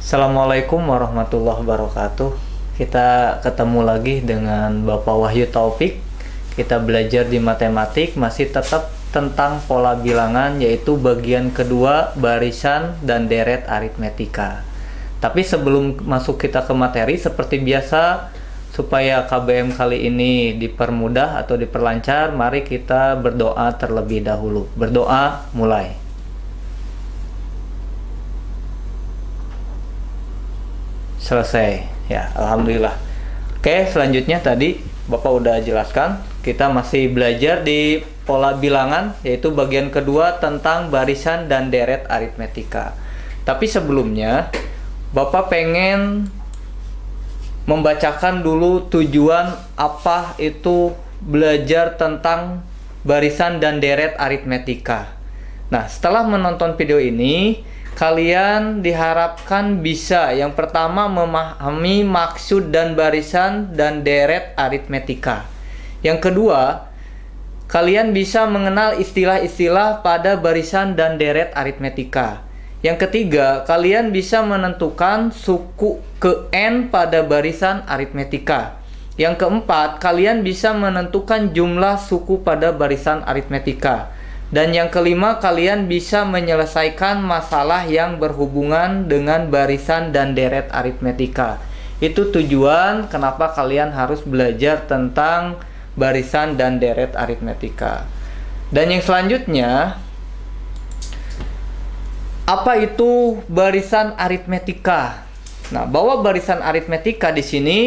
Assalamualaikum warahmatullahi wabarakatuh. Kita ketemu lagi dengan Bapak Wahyu Taufik. Kita belajar di matematik, masih tetap tentang pola bilangan, yaitu bagian kedua barisan dan deret aritmetika. Tapi sebelum masuk kita ke materi, seperti biasa, supaya KBM kali ini dipermudah atau diperlancar, mari kita berdoa terlebih dahulu. Berdoa, mulai. Selesai ya, alhamdulillah. Oke, selanjutnya tadi Bapak udah jelaskan, kita masih belajar di pola bilangan, yaitu bagian kedua tentang barisan dan deret aritmetika. Tapi sebelumnya Bapak pengen membacakan dulu tujuan apa itu belajar tentang barisan dan deret aritmetika. Nah, setelah menonton video ini, kalian diharapkan bisa yang pertama memahami maksud dan barisan dan deret aritmetika. Yang kedua, kalian bisa mengenal istilah-istilah pada barisan dan deret aritmetika. Yang ketiga, kalian bisa menentukan suku ke n pada barisan aritmetika. Yang keempat, kalian bisa menentukan jumlah suku pada barisan aritmetika. Dan yang kelima, kalian bisa menyelesaikan masalah yang berhubungan dengan barisan dan deret aritmetika. Itu tujuan kenapa kalian harus belajar tentang barisan dan deret aritmetika. Dan yang selanjutnya, apa itu barisan aritmetika? Nah, bahwa barisan aritmetika di sini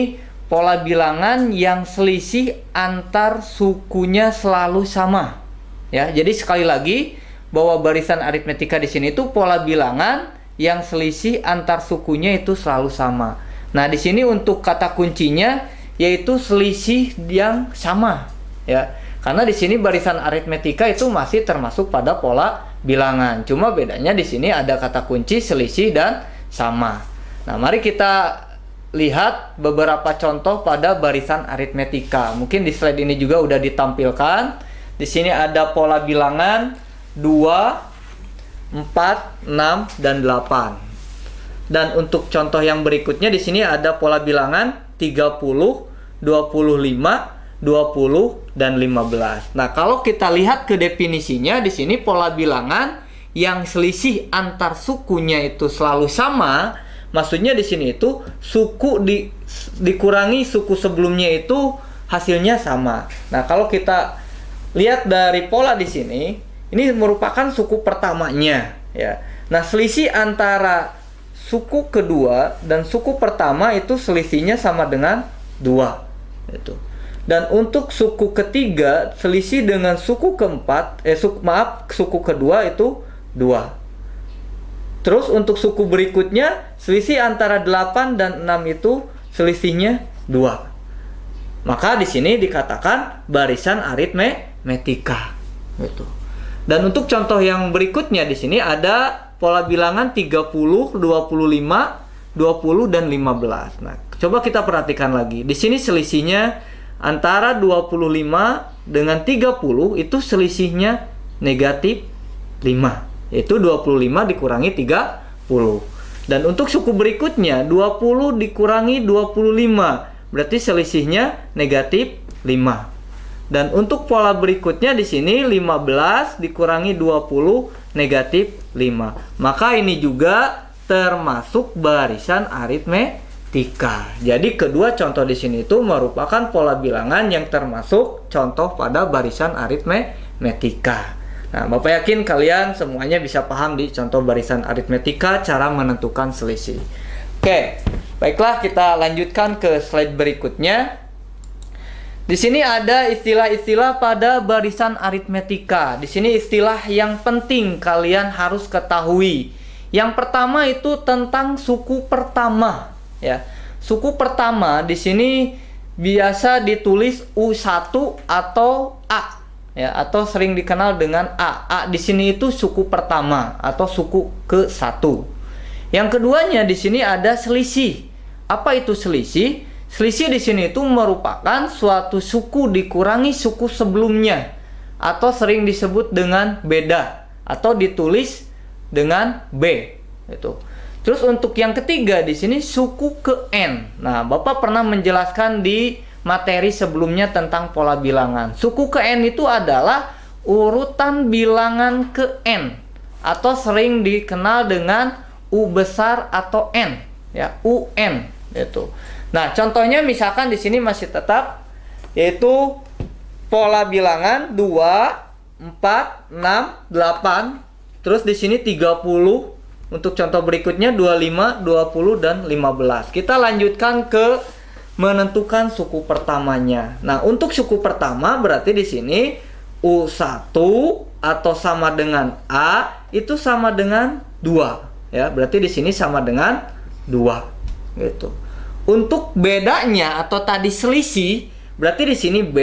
pola bilangan yang selisih antar sukunya selalu sama. Ya, jadi sekali lagi bahwa barisan aritmetika di sini itu pola bilangan yang selisih antar sukunya itu selalu sama. Nah, di sini untuk kata kuncinya yaitu selisih yang sama, ya. Karena di sini barisan aritmetika itu masih termasuk pada pola bilangan. Cuma bedanya di sini ada kata kunci selisih dan sama. Nah, mari kita lihat beberapa contoh pada barisan aritmetika. Mungkin di slide ini juga udah ditampilkan. Di sini ada pola bilangan 2, 4, 6, dan 8. Dan untuk contoh yang berikutnya di sini ada pola bilangan 30, 25, 20, dan 15. Nah, kalau kita lihat ke definisinya di sini pola bilangan yang selisih antar sukunya itu selalu sama. Maksudnya di sini itu suku dikurangi suku sebelumnya itu hasilnya sama. Nah, kalau kita lihat dari pola di sini, ini merupakan suku pertamanya, ya. Nah, selisih antara suku kedua dan suku pertama itu selisihnya sama dengan 2, itu. Dan untuk suku ketiga, selisih dengan suku keempat, suku kedua itu 2. Terus untuk suku berikutnya, selisih antara 8 dan 6 itu selisihnya 2. Maka di sini dikatakan barisan aritmetika, gitu. Dan untuk contoh yang berikutnya di sini ada pola bilangan 30, 25, 20, dan 15. Nah, coba kita perhatikan lagi. Di sini selisihnya antara 25 dengan 30 itu selisihnya negatif 5. Yaitu 25 dikurangi 30. Dan untuk suku berikutnya 20 dikurangi 25. Berarti selisihnya negatif 5. Dan untuk pola berikutnya di sini 15 dikurangi 20 negatif 5. Maka ini juga termasuk barisan aritmetika. Jadi kedua contoh di sini itu merupakan pola bilangan yang termasuk contoh pada barisan aritmetika. Nah, Bapak yakin kalian semuanya bisa paham di contoh barisan aritmetika cara menentukan selisih. Oke. Baiklah, kita lanjutkan ke slide berikutnya. Di sini ada istilah-istilah pada barisan aritmetika. Di sini istilah yang penting kalian harus ketahui. Yang pertama itu tentang suku pertama, ya. Suku pertama di sini biasa ditulis U1 atau A, ya, atau sering dikenal dengan A. A di sini itu suku pertama atau suku ke-1. Yang keduanya di sini ada selisih. Apa itu selisih? Selisih di sini itu merupakan suatu suku dikurangi suku sebelumnya atau sering disebut dengan beda atau ditulis dengan B. Itu. Terus untuk yang ketiga di sini suku ke N. Nah, Bapak pernah menjelaskan di materi sebelumnya tentang pola bilangan. Suku ke N itu adalah urutan bilangan ke N atau sering dikenal dengan U besar atau N, ya, UN itu. Nah, contohnya misalkan di sini masih tetap yaitu pola bilangan 2, 4, 6, 8. Terus di sini 30. Untuk contoh berikutnya 25, 20 dan 15. Kita lanjutkan ke menentukan suku pertamanya. Nah, untuk suku pertama berarti di sini U1 atau sama dengan A itu sama dengan 2, ya. Berarti di sini sama dengan 2 gitu. Untuk bedanya atau tadi selisih berarti di sini B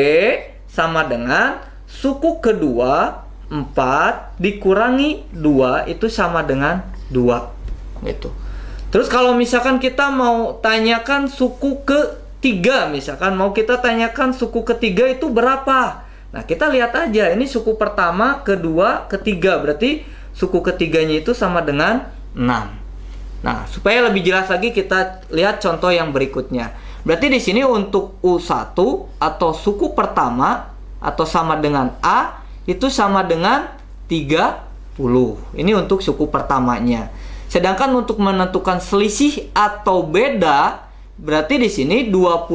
sama dengan suku kedua 4 dikurangi 2 itu sama dengan 2 gitu. Terus kalau misalkan kita mau tanyakan suku ketiga, misalkan mau kita tanyakan suku ketiga itu berapa? Nah, kita lihat aja ini suku pertama, kedua, ketiga. Berarti suku ketiganya itu sama dengan 6. Nah, supaya lebih jelas lagi kita lihat contoh yang berikutnya. Berarti di sini untuk U1 atau suku pertama atau sama dengan A itu sama dengan 30. Ini untuk suku pertamanya. Sedangkan untuk menentukan selisih atau beda, berarti di sini 25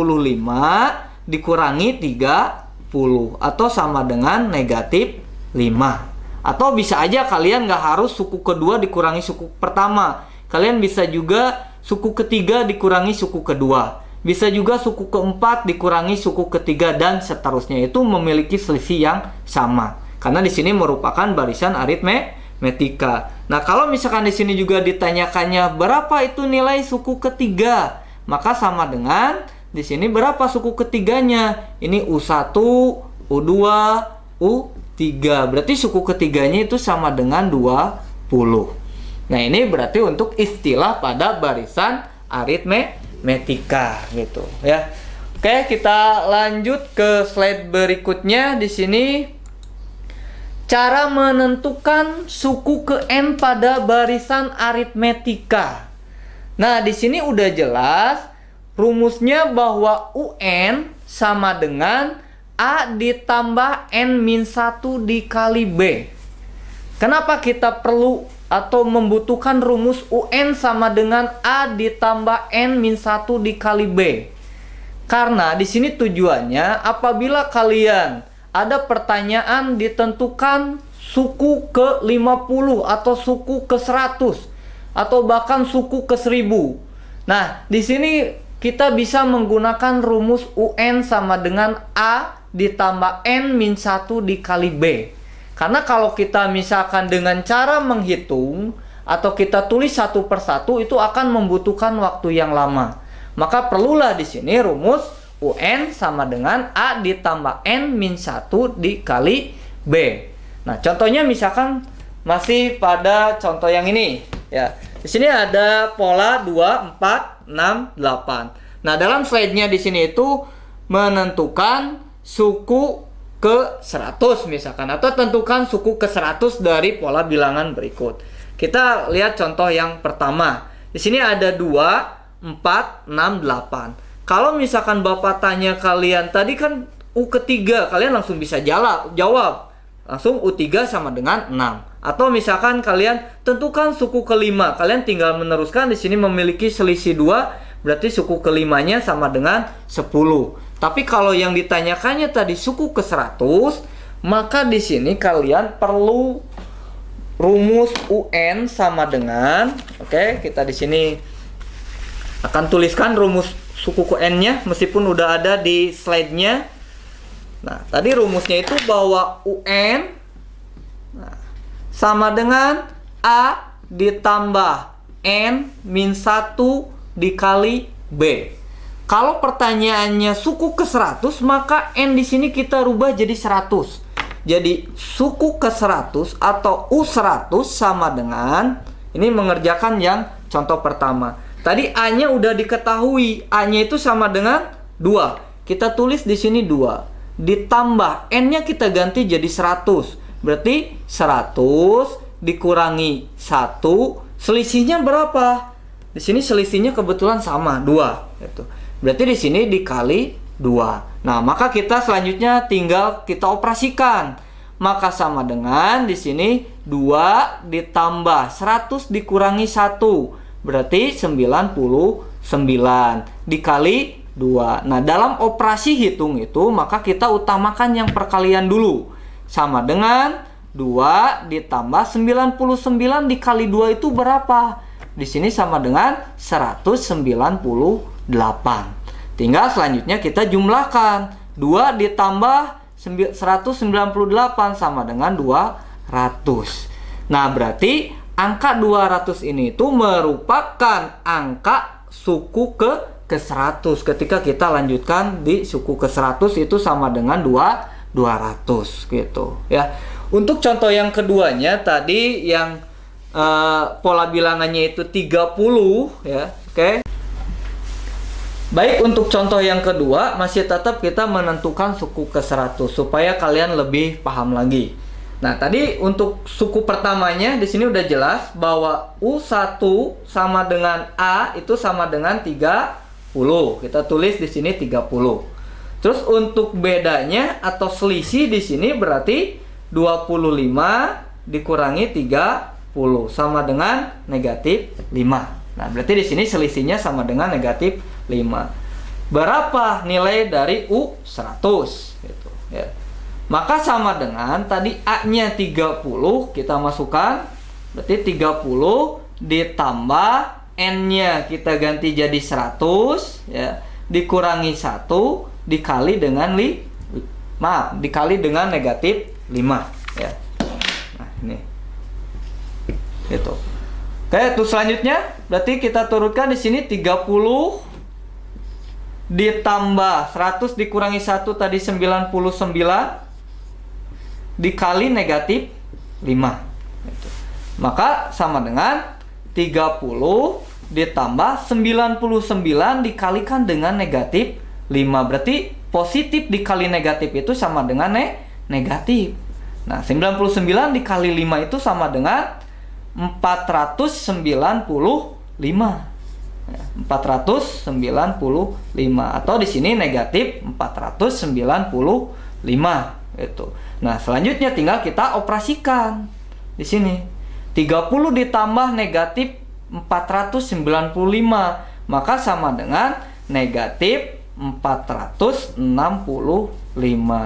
dikurangi 30 atau sama dengan negatif 5. Atau bisa aja kalian nggak harus suku kedua dikurangi suku pertama. Kalian bisa juga suku ketiga dikurangi suku kedua. Bisa juga suku keempat dikurangi suku ketiga dan seterusnya. Itu memiliki selisih yang sama. Karena di sini merupakan barisan aritmetika. Nah, kalau misalkan di sini juga ditanyakannya berapa itu nilai suku ketiga, maka sama dengan di sini berapa suku ketiganya? Ini U1, U2, U3. Berarti suku ketiganya itu sama dengan 20. Nah, ini berarti untuk istilah pada barisan aritmetika gitu ya. Oke, kita lanjut ke slide berikutnya. Di sini cara menentukan suku ke N pada barisan aritmetika. Nah, di sini udah jelas rumusnya bahwa UN sama dengan A ditambah N-1 dikali B. Kenapa kita perlu atau membutuhkan rumus UN sama dengan A ditambah N-1 dikali B? Karena di sini tujuannya apabila kalian ada pertanyaan ditentukan suku ke 50 atau suku ke 100 atau bahkan suku ke 1000. Nah, di sini kita bisa menggunakan rumus UN sama dengan A ditambah N-1 dikali B. Karena kalau kita misalkan dengan cara menghitung atau kita tulis satu persatu itu akan membutuhkan waktu yang lama. Maka perlulah di sini rumus UN sama dengan A ditambah N-1 dikali B. Nah, contohnya misalkan masih pada contoh yang ini ya. Di sini ada pola 2, 4, 6, 8. Nah, dalam slide-nya di sini itu menentukan suku ke 100 misalkan, atau tentukan suku ke 100 dari pola bilangan berikut. Kita lihat contoh yang pertama. Di sini ada 2, 4, 6, 8. Kalau misalkan Bapak tanya kalian tadi kan U ketiga, kalian langsung bisa jawab. Langsung U3 sama dengan 6. Atau misalkan kalian tentukan suku kelima, kalian tinggal meneruskan. Di sini memiliki selisih 2, berarti suku kelimanya sama dengan 10. Tapi kalau yang ditanyakannya tadi suku ke 100, maka di sini kalian perlu rumus UN sama dengan, oke, kita di sini akan tuliskan rumus suku ke N-nya meskipun udah ada di slide-nya. Nah, tadi rumusnya itu bahwa UN sama dengan A ditambah N-1 dikali B. Kalau pertanyaannya suku ke 100, maka N di sini kita rubah jadi 100. Jadi suku ke 100 atau U100 sama dengan, ini mengerjakan yang contoh pertama. Tadi A-nya udah diketahui, A-nya itu sama dengan 2. Kita tulis di sini 2. Ditambah N-nya kita ganti jadi 100. Berarti 100 dikurangi 1, selisihnya berapa? Di sini selisihnya kebetulan sama 2 gitu. Berarti di sini dikali 2. Nah, maka kita selanjutnya tinggal kita operasikan. Maka sama dengan di sini 2 ditambah 100 dikurangi 1. Berarti 99 dikali 2. Nah, dalam operasi hitung itu maka kita utamakan yang perkalian dulu. Sama dengan 2 ditambah 99 dikali 2 itu berapa? Di sini sama dengan 198. Tinggal selanjutnya kita jumlahkan. 2 ditambah 198 sama dengan 200. Nah, berarti angka 200 ini itu merupakan angka suku ke 100. Ketika kita lanjutkan di suku ke 100 itu sama dengan 200 gitu ya. Untuk contoh yang keduanya tadi yang pola bilangannya itu 30 ya. Oke. Baik, untuk contoh yang kedua masih tetap kita menentukan suku ke 100 supaya kalian lebih paham lagi. Nah, tadi untuk suku pertamanya di sini udah jelas bahwa U1 sama dengan A itu sama dengan 30. Kita tulis di sini 30. Terus untuk bedanya atau selisih di sini berarti 25 dikurangi 30 sama dengan negatif 5. Nah, berarti di sini selisihnya sama dengan negatif 5. Berapa nilai dari U100 gitu ya. Maka sama dengan tadi A-nya 30 kita masukkan, berarti 30 ditambah N-nya kita ganti jadi 100 ya, dikurangi 1 dikali dengan dikali dengan negatif 5 ya. Nah, ini. Gitu. Oke, terus selanjutnya berarti kita turunkan di sini 30 ditambah 100 dikurangi 1 tadi 99 dikali negatif 5. Gitu. Maka sama dengan 30 ditambah 99 dikalikan dengan negatif 5. Berarti positif dikali negatif itu sama dengan negatif. Nah, 99 dikali 5 itu sama dengan 495. 495 atau di sini negatif 495 itu. Nah, selanjutnya tinggal kita operasikan. Di sini 30 ditambah negatif 495 maka sama dengan negatif 465.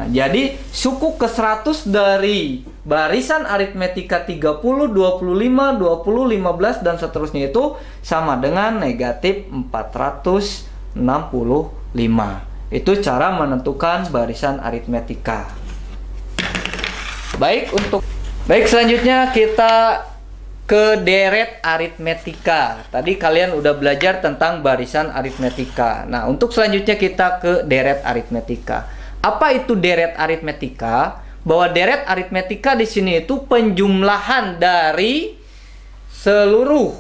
Jadi suku ke 100 dari barisan aritmetika 30, 25, 20, 15 dan seterusnya itu sama dengan negatif 465. Itu cara menentukan barisan aritmetika. Baik, selanjutnya kita ke deret aritmetika. Tadi kalian udah belajar tentang barisan aritmetika. Nah, untuk selanjutnya kita ke deret aritmetika. Apa itu deret aritmetika? Bahwa deret aritmetika di sini itu penjumlahan dari seluruh.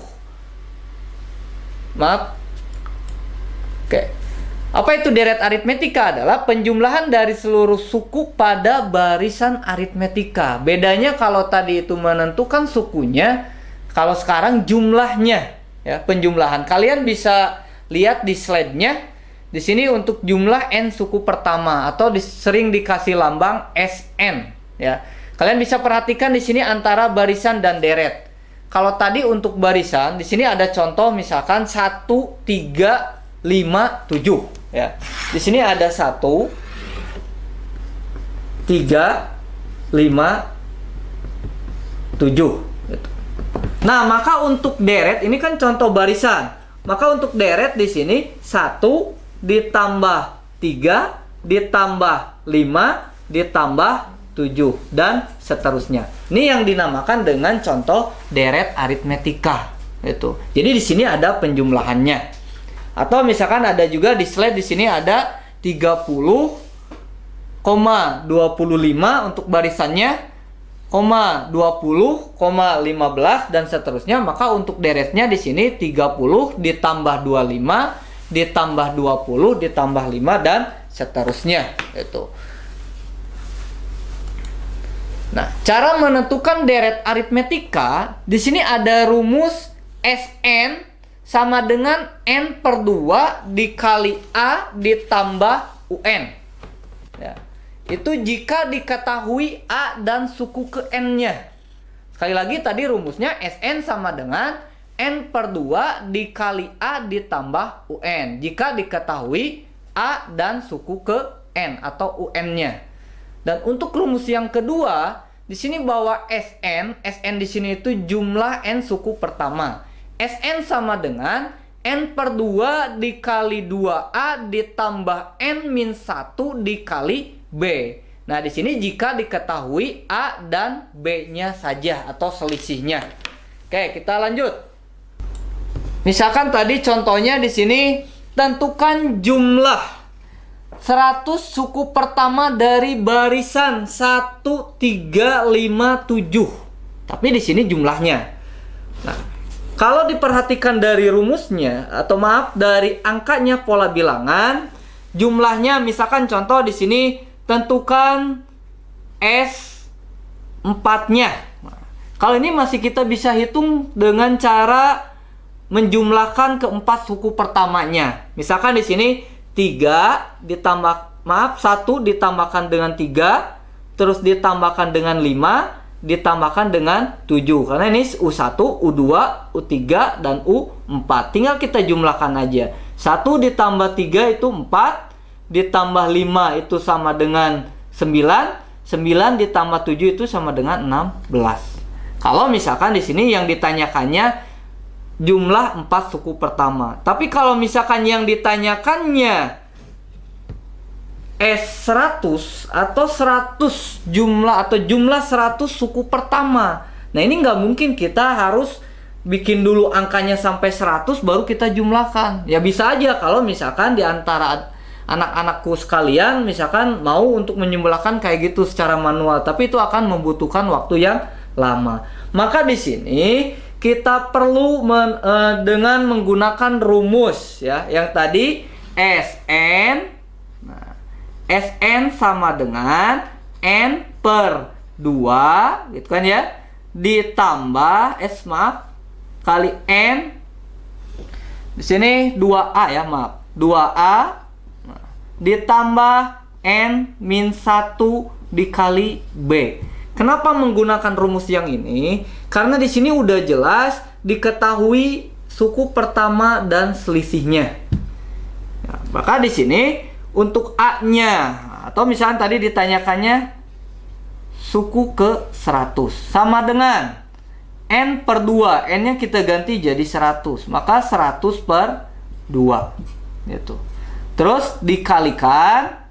Apa itu deret aritmetika? Adalah penjumlahan dari seluruh suku pada barisan aritmetika. Bedanya kalau tadi itu menentukan sukunya, kalau sekarang jumlahnya, ya, penjumlahan. Kalian bisa lihat di slide-nya. Di sini untuk jumlah n suku pertama atau sering dikasih lambang SN, ya. Kalian bisa perhatikan di sini antara barisan dan deret. Kalau tadi untuk barisan, di sini ada contoh misalkan 1 3 5 7, ya. Di sini ada 1 3 5 7. Nah, maka untuk deret ini kan contoh barisan. Maka untuk deret di sini 1 ditambah 3 ditambah 5 ditambah 7 dan seterusnya. Ini yang dinamakan dengan contoh deret aritmetika itu. Jadi di sini ada penjumlahannya. Atau misalkan ada juga di slide di sini ada 30,25 untuk barisannya, 20,15 dan seterusnya. Maka untuk deretnya di sini 30 ditambah 25 ditambah 20 ditambah 5 dan seterusnya itu. Nah, cara menentukan deret aritmetika di sini ada rumus SN sama dengan N per 2 dikali A ditambah UN. Ya. Itu jika diketahui A dan suku ke N-nya. Sekali lagi tadi rumusnya Sn sama dengan N per 2 dikali A ditambah UN. Jika diketahui A dan suku ke N atau UN-nya. Dan untuk rumus yang kedua, di sini bahwa Sn di sini itu jumlah N suku pertama. Sn sama dengan N per 2 dikali 2A ditambah N min 1 dikali B. Nah, di sini jika diketahui A dan B-nya saja atau selisihnya. Oke, kita lanjut. Misalkan tadi contohnya di sini tentukan jumlah 100 suku pertama dari barisan 1, 3, 5, 7. Tapi di sini jumlahnya. Nah, kalau diperhatikan dari rumusnya atau maaf dari angkanya pola bilangan, jumlahnya misalkan contoh di sini tentukan S4-nya. Nah, kalau ini masih kita bisa hitung dengan cara menjumlahkan keempat suku pertamanya. Misalkan di sini 3 ditambah 1 ditambahkan dengan 3, terus ditambahkan dengan 5, ditambahkan dengan 7. Karena ini U1, U2, U3 dan U4. Tinggal kita jumlahkan aja. 1 ditambah 3 itu 4. Ditambah 5 itu sama dengan 9. 9 ditambah 7 itu sama dengan 16. Kalau misalkan di sini yang ditanyakannya jumlah 4 suku pertama. Tapi kalau misalkan yang ditanyakannya S100 atau 100 jumlah 100 suku pertama. Nah, ini nggak mungkin kita harus bikin dulu angkanya sampai 100 baru kita jumlahkan. Ya bisa aja kalau misalkan di antara anak-anakku sekalian misalkan mau untuk menjumlahkan kayak gitu secara manual, tapi itu akan membutuhkan waktu yang lama. Maka di sini kita perlu dengan menggunakan rumus ya, yang tadi Sn. Nah, Sn sama dengan N per 2 gitu kan ya, ditambah kali N. Di sini 2A ya, maaf. 2A ditambah N min 1 dikali B. Kenapa menggunakan rumus yang ini? Karena di sini udah jelas diketahui suku pertama dan selisihnya. Nah, maka di sini untuk A-nya atau misalnya tadi ditanyakannya suku ke 100 sama dengan N per 2. N-nya kita ganti jadi 100. Maka 100 per 2 gitu. Terus dikalikan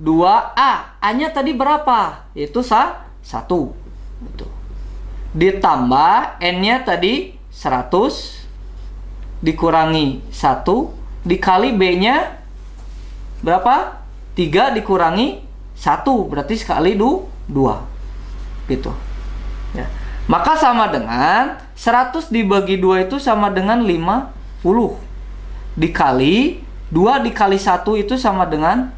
2A. A-nya tadi berapa? Itu 1. Gitu. Ditambah N-nya tadi 100 dikurangi 1 dikali B-nya berapa? 3 dikurangi 1 berarti sekali 2 gitu ya. Maka sama dengan 100 dibagi 2 itu sama dengan 50 dikali 2 dikali 1 itu sama dengan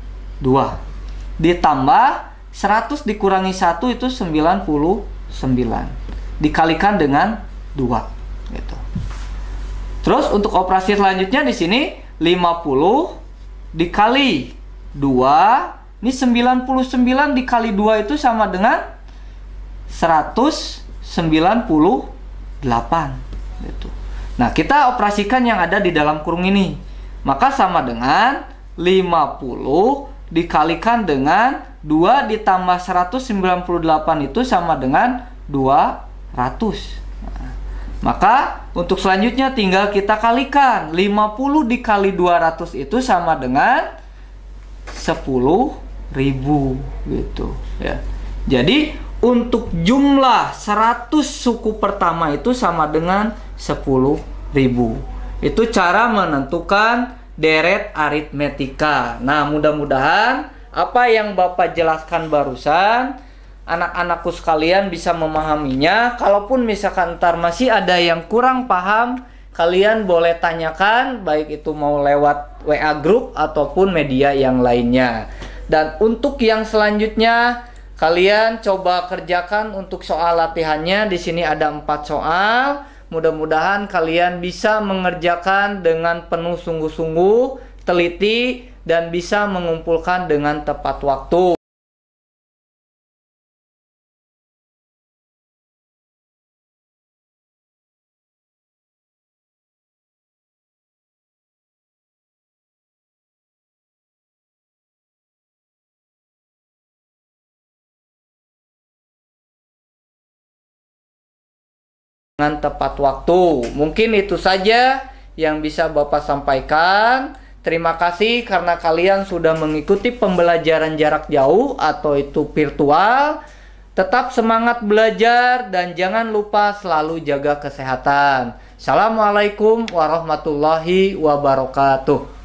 2 ditambah 100 dikurangi 1 itu 99 dikalikan dengan 2 gitu. Terus untuk operasi selanjutnya di sini 50 dikali 2, ini 99 dikali 2 itu sama dengan 198 gitu. Nah, kita operasikan yang ada di dalam kurung ini. Maka sama dengan 50 dikalikan dengan 2 ditambah 198 itu sama dengan 200. Nah, maka untuk selanjutnya tinggal kita kalikan. 50 dikali 200 itu sama dengan 10.000 gitu ya. Jadi untuk jumlah 100 suku pertama itu sama dengan 10.000. Itu cara menentukan deret aritmetika. Nah, mudah-mudahan apa yang Bapak jelaskan barusan anak-anakku sekalian bisa memahaminya. Kalaupun misalkan ntar masih ada yang kurang paham, kalian boleh tanyakan, baik itu mau lewat WA group ataupun media yang lainnya. Dan untuk yang selanjutnya, kalian coba kerjakan untuk soal latihannya. Di sini ada 4 soal. Mudah-mudahan kalian bisa mengerjakan dengan penuh sungguh-sungguh, teliti, dan bisa mengumpulkan dengan tepat waktu. Dengan tepat waktu. Mungkin itu saja yang bisa Bapak sampaikan. Terima kasih karena kalian sudah mengikuti pembelajaran jarak jauh atau itu virtual. Tetap semangat belajar dan jangan lupa selalu jaga kesehatan. Assalamualaikum warahmatullahi wabarakatuh.